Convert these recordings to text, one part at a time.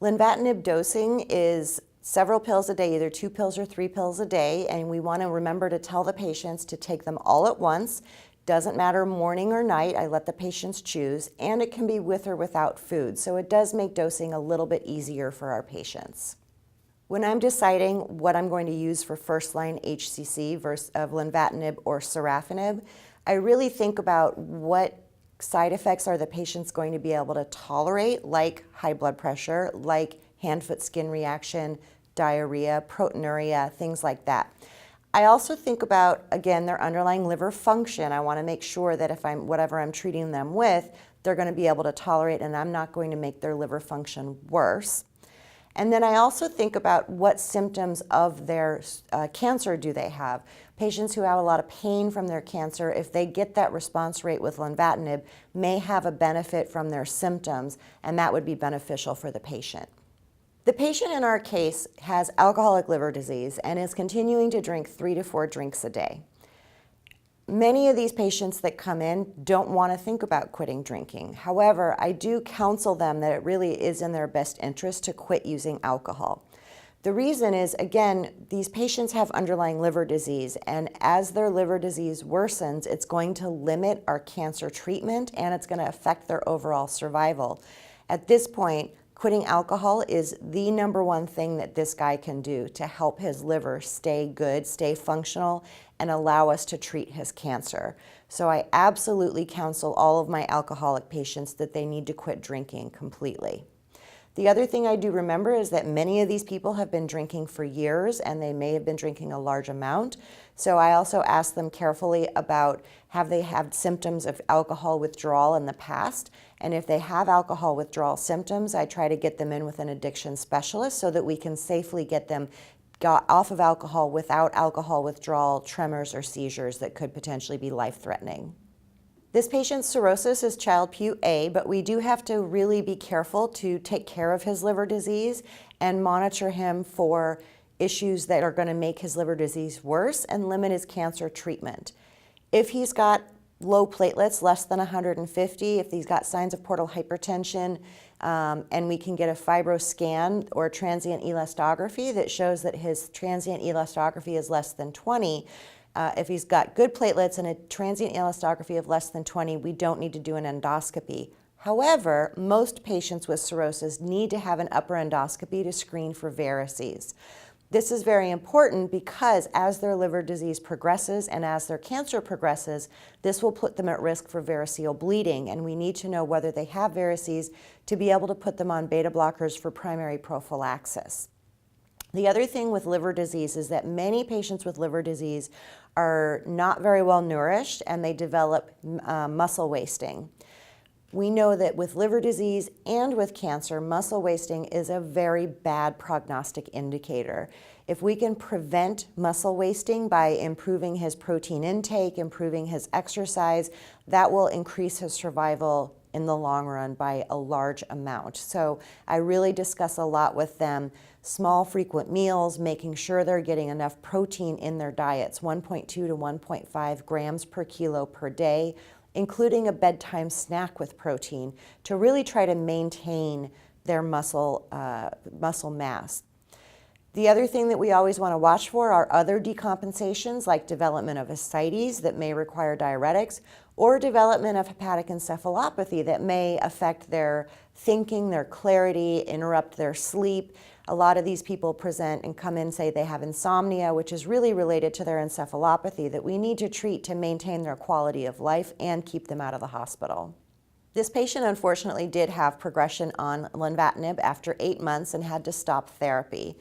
Lenvatinib dosing is several pills a day, either 2 pills or 3 pills a day, and we want to remember to tell the patients to take them all at once. Doesn't matter morning or night, I let the patients choose, and it can be with or without food, so it does make dosing a little bit easier for our patients. When I'm deciding what I'm going to use for first-line HCC versus of lenvatinib or sorafenib, I really think about what side effects are the patients going to be able to tolerate, like high blood pressure, like hand-foot skin reaction, diarrhea, proteinuria, things like that. I also think about, again, their underlying liver function. I want to make sure that if whatever I'm treating them with, they're going to be able to tolerate and I'm not going to make their liver function worse. And then I also think about what symptoms of their cancer do they have. Patients who have a lot of pain from their cancer, if they get that response rate with lenvatinib, may have a benefit from their symptoms, and that would be beneficial for the patient. The patient in our case has alcoholic liver disease and is continuing to drink 3 to 4 drinks a day. Many of these patients that come in don't want to think about quitting drinking. However, I do counsel them that it really is in their best interest to quit using alcohol. The reason is, again, these patients have underlying liver disease, and as their liver disease worsens, it's going to limit our cancer treatment and it's going to affect their overall survival. At this point, quitting alcohol is the #1 thing that this guy can do to help his liver stay good, stay functional, and allow us to treat his cancer. So I absolutely counsel all of my alcoholic patients that they need to quit drinking completely. The other thing I do remember is that many of these people have been drinking for years and they may have been drinking a large amount. So I also ask them carefully about have they had symptoms of alcohol withdrawal in the past. And if they have alcohol withdrawal symptoms, I try to get them in with an addiction specialist so that we can safely get them off of alcohol without alcohol withdrawal, tremors, or seizures that could potentially be life-threatening. This patient's cirrhosis is Child-Pugh A, but we do have to really be careful to take care of his liver disease and monitor him for issues that are going to make his liver disease worse and limit his cancer treatment. If he's got low platelets, less than 150, if he's got signs of portal hypertension, and we can get a FibroScan or transient elastography that shows that his transient elastography is less than 20, if he's got good platelets and a transient elastography of less than 20, we don't need to do an endoscopy. However, most patients with cirrhosis need to have an upper endoscopy to screen for varices. This is very important because as their liver disease progresses and as their cancer progresses, this will put them at risk for variceal bleeding, and we need to know whether they have varices to be able to put them on beta blockers for primary prophylaxis. The other thing with liver disease is that many patients with liver disease are not very well nourished and they develop muscle wasting. We know that with liver disease and with cancer, muscle wasting is a very bad prognostic indicator. If we can prevent muscle wasting by improving his protein intake, improving his exercise, that will increase his survival in the long run by a large amount. So I really discuss a lot with them small frequent meals, making sure they're getting enough protein in their diets, 1.2 to 1.5 grams per kilo per day, including a bedtime snack with protein to really try to maintain their muscle mass. The other thing that we always want to watch for are other decompensations like development of ascites that may require diuretics or development of hepatic encephalopathy that may affect their thinking, their clarity, interrupt their sleep. A lot of these people present and come in and say they have insomnia, which is really related to their encephalopathy that we need to treat to maintain their quality of life and keep them out of the hospital. This patient unfortunately did have progression on lenvatinib after 8 months and had to stop therapy.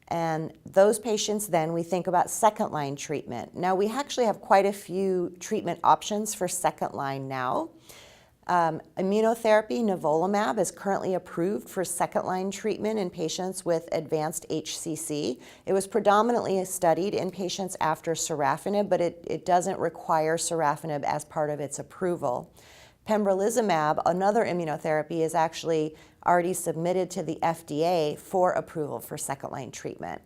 And those patients then we think about second line treatment. Now we actually have quite a few treatment options for second line now. Immunotherapy, nivolumab, is currently approved for second-line treatment in patients with advanced HCC. It was predominantly studied in patients after sorafenib, but it doesn't require sorafenib as part of its approval. Pembrolizumab, another immunotherapy, is actually already submitted to the FDA for approval for second-line treatment.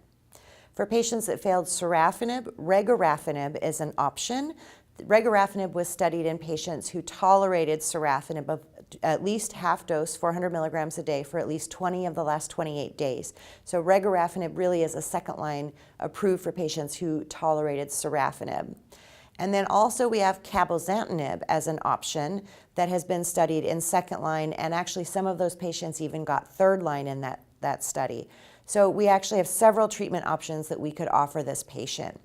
For patients that failed sorafenib, regorafenib is an option. Regorafenib was studied in patients who tolerated sorafenib at least half dose, 400 milligrams a day for at least 20 of the last 28 days. So regorafenib really is a second line approved for patients who tolerated sorafenib. And then also we have cabozantinib as an option that has been studied in second line, and actually some of those patients even got third line in that study. So we actually have several treatment options that we could offer this patient.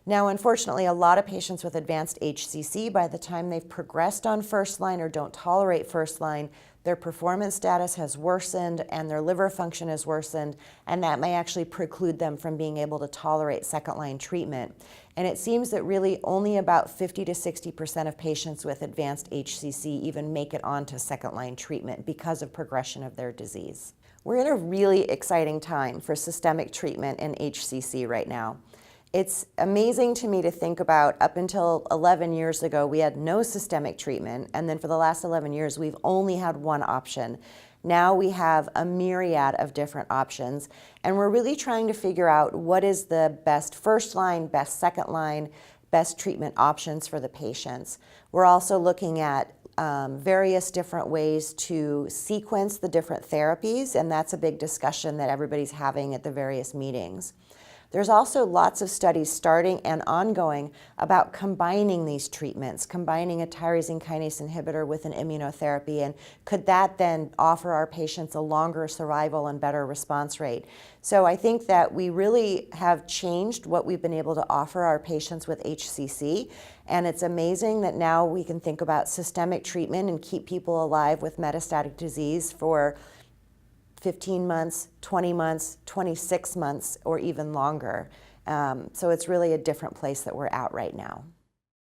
Now, unfortunately, a lot of patients with advanced HCC, by the time they've progressed on first line or don't tolerate first line, their performance status has worsened and their liver function has worsened, and that may actually preclude them from being able to tolerate second line treatment. And it seems that really only about 50 to 60% of patients with advanced HCC even make it onto second line treatment because of progression of their disease. We're in a really exciting time for systemic treatment in HCC right now. It's amazing to me to think about up until 11 years ago, we had no systemic treatment, and then for the last 11 years, we've only had one option. Now we have a myriad of different options, and we're really trying to figure out what is the best first line, best second line, best treatment options for the patients. We're also looking at various different ways to sequence the different therapies, and that's a big discussion that everybody's having at the various meetings. There's also lots of studies starting and ongoing about combining these treatments, combining a tyrosine kinase inhibitor with an immunotherapy, and could that then offer our patients a longer survival and better response rate? So I think that we really have changed what we've been able to offer our patients with HCC, and it's amazing that now we can think about systemic treatment and keep people alive with metastatic disease for 15 months, 20 months, 26 months, or even longer. So it's really a different place that we're at right now.